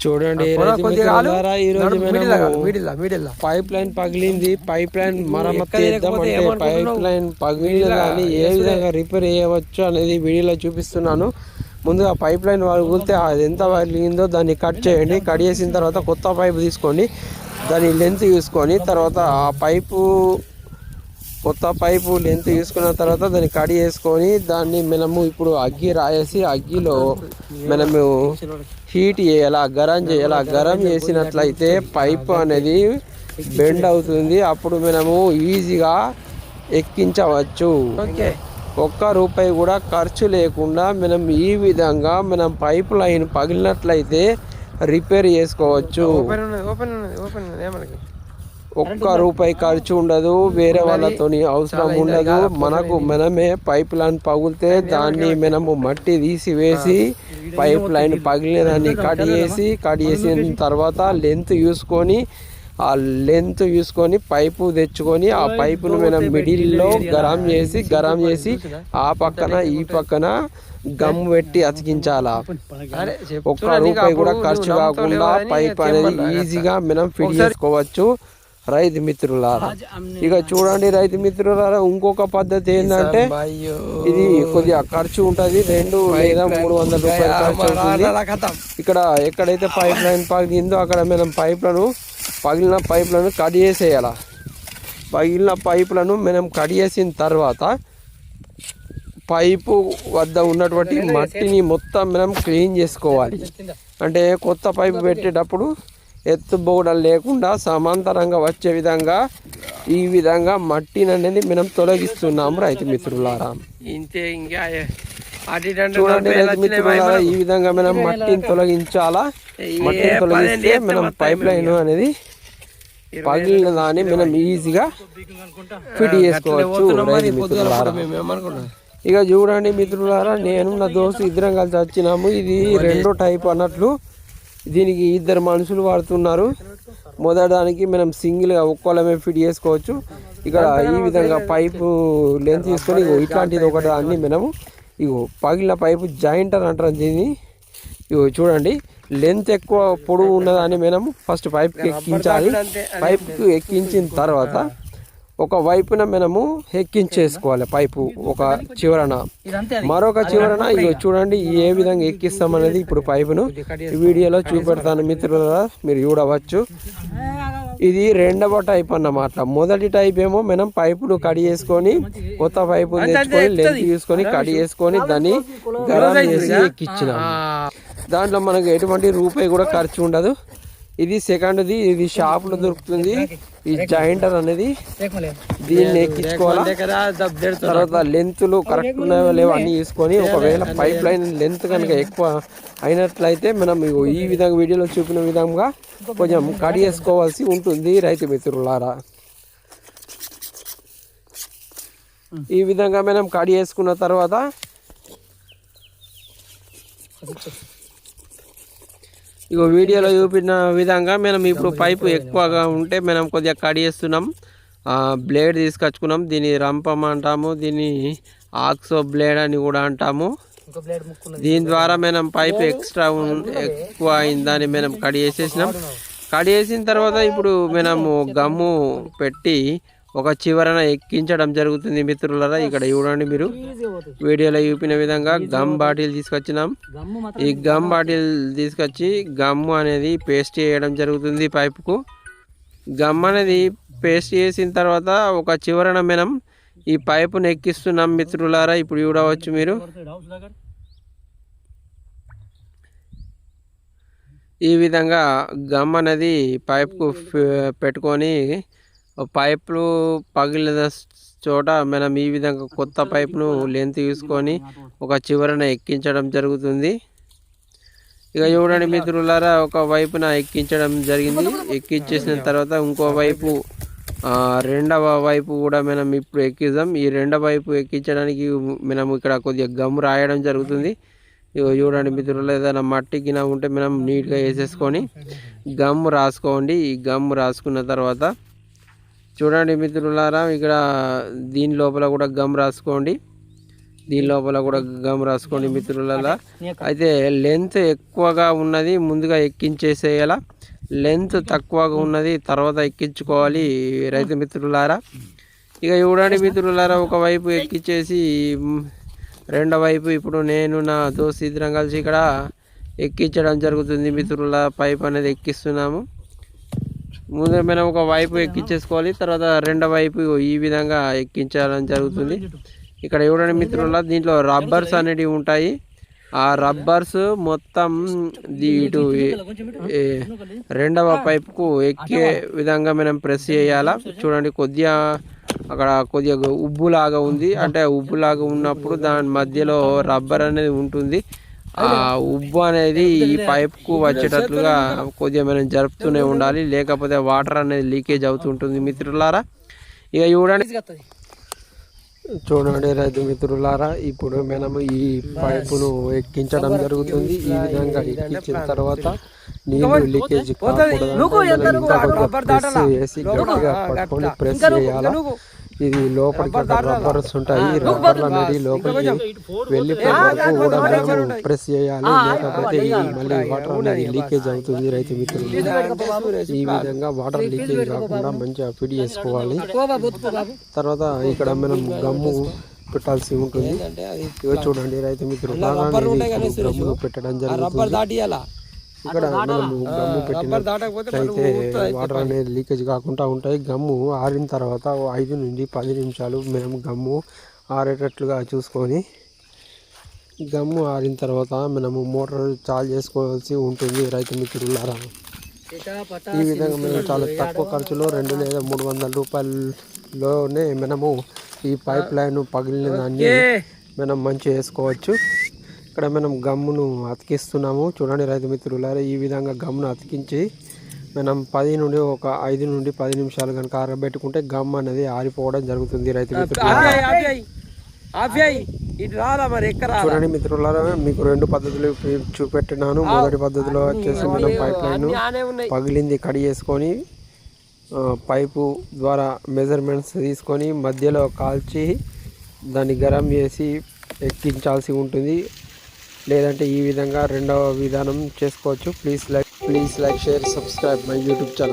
చూడండి pipe line పగిలింది. Pipe line మరమ్మతు చేద్దామంటే పైప్ లైన్ పగిలిన దాన్ని ఏ విధంగా రిపేర్ చేయవచ్చు అనేది వీడియోలో చూపిస్తున్నాను. ముందుగా పైప్ లైన్ పగిలితే అది ఎంత పగిలిందో దాన్ని కట్ చేయండి. కట్ చేసిన తర్వాత కొత్త పైపు తీసుకోండి. దాని లెంత్ చూసుకొని తర్వాత ఆ కొత్త పైపు లెంత్ తీసుకున్న తర్వాత దాన్ని కట్ చేసుకొని దాన్ని మనము ఇప్పుడు అగ్గి రాయేసి అగ్గిలో మనము హీట్ చేయాలి, గరం చేసినట్లయితే పైపు అనేది బెండ్ అవుతుంది. అప్పుడు మనము ఈజీగా ఎక్కించవచ్చు. ₹1 కూడా ఖర్చు లేకుండా మనం ఈ విధంగా మనం పైప్ లైన్ పగిలినట్లయితే రిపేర్ చేసుకోవచ్చు. ₹1 ఖర్చు ఉండదు, వేరే వాళ్ళతో అవసరం ఉండదు. మనమే పైప్ లైన్ పగిలితే దాన్ని మనము మట్టి తీసివేసి పైప్ లైన్ పగిలిన దాన్ని కట్ చేసిన తర్వాత లెంత్ చూసుకొని పైపు తెచ్చుకొని ఆ పైపును మనం మిడిల్లో గరం చేసి ఆ పక్కన ఈ పక్కన గమ్ పెట్టి అతికించాలా. ₹1 కూడా ఖర్చు కాకుండా పైప్ అనేది ఈజీగా మనం ఫిట్ చేసుకోవచ్చు రైతు మిత్రులారా. ఇక చూడండి రైతు మిత్రులారా, ఇంకొక పద్ధతి ఏంటంటే ఇది కొద్దిగా ఖర్చు ఉంటుంది, ₹200 లేదా ₹300 ఖర్చు అవుతుంది. ఇక్కడ ఎక్కడైతే పైప్ లైన్ పగిలిందో అక్కడ మనం పగిలిన పైపులను కట్ చేసేయాలి. పగిలిన పైపులను మనం కట్ చేసిన తర్వాత పైపు వద్ద ఉన్నటువంటి మట్టిని మొత్తం మనం క్లీన్ చేసుకోవాలి. అంటే కొత్త పైపు పెట్టేటప్పుడు ఎత్తుబోగడలు లేకుండా సమాంతరంగా వచ్చే విధంగా ఈ విధంగా మట్టిని అనేది మనం తొలగిస్తున్నాము రైతు మిత్రులారా. చూడండి రైతు మిత్రులారా, ఈ విధంగా మనం మట్టిని తొలగించాలా. మట్టిని తొలగిస్తే మనం పైప్ లైన్ అనేది పగిలిన దాన్ని మనం ఈజీగా ఫిట్ చేసుకోవచ్చు రైతు మిత్రులారా. ఇక చూడండి మిత్రులారా, నేను నా దోస్తు ఇద్దరం కలిసి వచ్చినాము. ఇది 2వ టైప్ అన్నట్లు. దీనికి 2 మనుషులు వాడుతున్నారు. మొదటిదానికి మనం సింగిల్గా ఒక్కోళ్ళమే ఫిట్ చేసుకోవచ్చు. ఇక్కడ ఈ విధంగా పైపు లెంత్ తీసుకొని ఇట్లాంటిది ఒకటి దాన్ని మనము పగిలిన పైపు జాయింటర్ అంటారు దీన్ని. చూడండి, లెంత్ ఎక్కువ పొడవు ఉన్నదాన్ని మనం ఫస్ట్ పైప్కి ఎక్కించాలి. పైప్కి ఎక్కించిన తర్వాత ఒక వైపున మనము ఎక్కించేసుకోవాలి పైపు ఒక చివరన, మరొక చివరన. చూడండి ఏ విధంగా ఎక్కిస్తామనేది ఇప్పుడు పైపును వీడియోలో చూపెడతాను మిత్రులారా, మీరు చూడవచ్చు. ఇది 2వ టైప్ అన్నమాట. మొదటి టైప్ ఏమో మనం పైపును కట్ చేసుకొని కొత్త పైపు తెచ్చుకొని లెంత్ తీసుకొని కట్ చేసుకొని దాన్ని గరం చేసి ఎక్కించినాం. దాంట్లో మనకు ఎటువంటి ₹1 కూడా ఖర్చు ఉండదు. ఇది సెకండ్ది. ఇది షాప్లో దొరుకుతుంది ఈ జాయింటర్ అనేది. దీన్ని ఎక్కించుకోవాలా. తర్వాత లెంత్లు కరెక్ట్ ఉన్నాయో లేవో అన్నీ తీసుకొని ఒకవేళ పైప్ లైన్ లెంత్ కనుక ఎక్కువ అయినట్లయితే మనం ఈ విధంగా వీడియోలో చూపిన విధంగా కొంచెం కట్ చేసుకోవాల్సి ఉంటుంది రైతు మిత్రులారా. ఈ విధంగా మనం కట్ చేసుకున్న తర్వాత వీడియోలో చూపిన విధంగా మనం ఇప్పుడు పైపు ఎక్కువగా ఉంటే మనం కొద్దిగా కట్ చేస్తున్నాం. బ్లేడ్ తీసుకొచ్చుకున్నాం. దీన్ని రంపం అంటాము, దీన్ని ఆక్సో బ్లేడ్ అని కూడా అంటాము. దీని ద్వారా మనం పైపు ఎక్కువ అయిందని మనం కట్ చేసేసినాం. కట్ చేసిన తర్వాత ఇప్పుడు మనము గమ్ము పెట్టి ఒక చివరన ఎక్కించడం జరుగుతుంది మిత్రులారా. ఇక్కడ చూడండి, మీరు వీడియోలో చూపిన విధంగా గమ్ బాటిల్ తీసుకొచ్చినాం. ఈ గమ్ బాటిల్ తీసుకొచ్చి గమ్ము అనేది పేస్ట్ చేయడం జరుగుతుంది పైపుకు. గమ్ అనేది పేస్ట్ చేసిన తర్వాత ఒక చివరన మనం ఈ పైపును ఎక్కిస్తున్నాం మిత్రులారా. ఇప్పుడు చూడవచ్చు మీరు. ఈ విధంగా గమ్ అనేది పైపుకు పెట్టుకొని పైపులు పగిలిన చోట మనం ఈ విధంగా కొత్త పైపును లెంత్ తీసుకొని ఒక చివరన ఎక్కించడం జరుగుతుంది. ఇక చూడండి మిత్రులారా, ఒక వైపున ఎక్కించడం జరిగింది. ఎక్కించేసిన తర్వాత ఇంకో వైపు 2వ వైపు కూడా మనం ఇప్పుడు ఎక్కిద్దాం. ఈ 2వ వైపు ఎక్కించడానికి మనం ఇక్కడ కొద్దిగా గమ్ రాయడం జరుగుతుంది. ఇక చూడండి మిత్రులు, ఏదైనా మట్టి గిన ఉంటే మనం నీట్గా వేసేసుకొని గమ్ రాసుకోండి. ఈ గమ్ రాసుకున్న తర్వాత చూడండి మిత్రులారా, ఇక్కడ దీని లోపల కూడా గమ్ రాసుకోండి. దీని లోపల కూడా గమ్ రాసుకోండి మిత్రులారా. అయితే లెంత్ ఎక్కువగా ఉన్నది ముందుగా ఎక్కించేసేయాల, లెంత్ తక్కువగా ఉన్నది తర్వాత ఎక్కించుకోవాలి రైతు మిత్రులారా. ఇక చూడండి మిత్రులారా, ఒకవైపు ఎక్కించేసి రెండో వైపు ఇప్పుడు నేను నా దోస్తు ఇద్దరం కలిసి ఇక్కడ ఎక్కించడం జరుగుతుంది మిత్రులారా. పైప్ అనేది ఎక్కిస్తున్నాము. ముందు మనం ఒక వైపు ఎక్కించేసుకోవాలి, తర్వాత రెండో వైపు ఈ విధంగా ఎక్కించడం జరుగుతుంది. ఇక్కడ చూడండి మిత్రులారా, దీంట్లో రబ్బర్స్ అనేవి ఉంటాయి. ఆ రబ్బర్స్ మొత్తం ఇటు రెండవ పైపుకు ఎక్కే విధంగా మనం ప్రెస్ చేయాలా. చూడండి కొద్దిగా అక్కడ కొద్దిగా ఉబ్బులాగా ఉంది, అంటే ఉబ్బులాగా ఉన్నప్పుడు దాని మధ్యలో రబ్బర్ అనేది ఉంటుంది. ఆ ఉబ్బు అనేది ఈ పైప్కు వచ్చేటట్లుగా కొద్దిగా మనం జరుపుతూనే ఉండాలి, లేకపోతే వాటర్ అనేది లీకేజ్ అవుతుంటుంది మిత్రులారా. ఇక చూడండి రైతు మిత్రులారా, ఇప్పుడు మనం ఈ పైపును ఎక్కించడం జరుగుతుంది. ఈ విధంగా ఎక్కించిన తర్వాత నీళ్లు లీకేజ్ ప్రెస్ చేయాలా. ఇది లోపలికి రబ్బర్స్ ఉంటాయి, రబ్బర్లు అనేది లోపలికి వెళ్ళిపోయే వరకు కూడా మనం ప్రెస్ చేయాలి, లేకపోతే మళ్ళీ వాటర్ అనేది లీకేజ్ అవుతుంది రైతు మిత్రులు. ఈ విధంగా వాటర్ లీకేజ్ కాకుండా మంచిగా ఫిట్ చేసుకోవాలి. తర్వాత ఇక్కడ మనం గమ్ము పెట్టాల్సి ఉంటుంది. ఇవి చూడండి రైతు మిత్రులు, గమ్ము పెట్టడం జరుగుతుంది. ఇక్కడ మనము గమ్ము పెట్టినట్లయితే వాటర్ అనేది లీకేజ్ కాకుండా ఉంటాయి. గమ్ము ఆరిన తర్వాత 5 నుండి 10 నిమిషాలు మేము గమ్ము ఆరేటట్లుగా చూసుకొని, గమ్ము ఆరిన తర్వాత మనము మోటార్ చాలు చేసుకోవాల్సి ఉంటుంది రైతు మిత్రులారా. ఈ విధంగా మనం చాలా తక్కువ ఖర్చులో 200 లేదా 300 రూపాయల్లోనే మనము ఈ పైప్ లైన్ పగిలిన దాన్ని మనం మంచిగా వేసుకోవచ్చు. ఇక్కడ మనం గమ్మును అతికిస్తున్నాము. చూడండి రైతు మిత్రులారా, ఈ విధంగా గమ్మును అతికించి మనం 5 నుండి 10 నిమిషాలు కనుక ఆరబెట్టుకుంటే గమ్ అనేది ఆరిపోవడం జరుగుతుంది రైతు మిత్రులారా. చూడండి మిత్రులారా, మీకు 2 పద్ధతులు చూపెట్టినాను. మొదటి పద్ధతిలో వచ్చేసి మనం పైప్ లైన్ పగిలింది కడిగేసుకొని పైపు ద్వారా మెజర్మెంట్స్ తీసుకొని మధ్యలో కాల్చి దాన్ని గరం చేసి ఎక్కించాల్సి ఉంటుంది. లేదంటే ఈ విధంగా రెండవ విధానం చేసుకోవచ్చు. Please like, share, subscribe my YouTube channel.